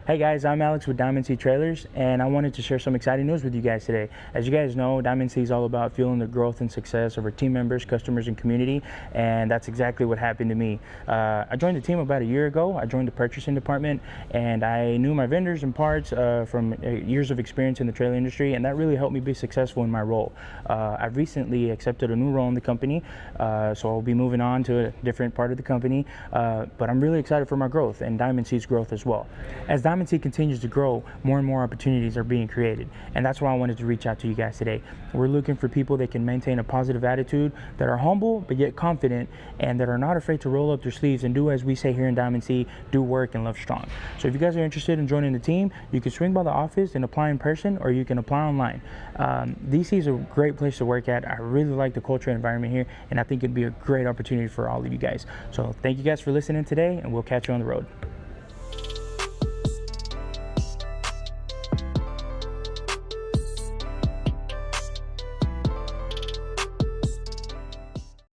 Hey guys, I'm Alex with Diamond C Trailers, and I wanted to share some exciting news with you guys today. As you guys know, Diamond C is all about fueling the growth and success of our team members, customers, and community, and that's exactly what happened to me. I joined the team about a year ago. I joined the purchasing department, and I knew my vendors and parts from years of experience in the trailer industry, and that really helped me be successful in my role. I've recently accepted a new role in the company, so I'll be moving on to a different part of the company, but I'm really excited for my growth and Diamond C's growth as well. As Diamond C continues to grow, more and more opportunities are being created, and that's why I wanted to reach out to you guys today. We're looking for people that can maintain a positive attitude, that are humble but yet confident, and that are not afraid to roll up their sleeves and do, as we say here in Diamond C, do work and love strong. So if you guys are interested in joining the team, you can swing by the office and apply in person, or you can apply online. DC is a great place to work at. I really like the culture and environment here, and I think it'd be a great opportunity for all of you guys. So thank you guys for listening today, and we'll catch you on the road.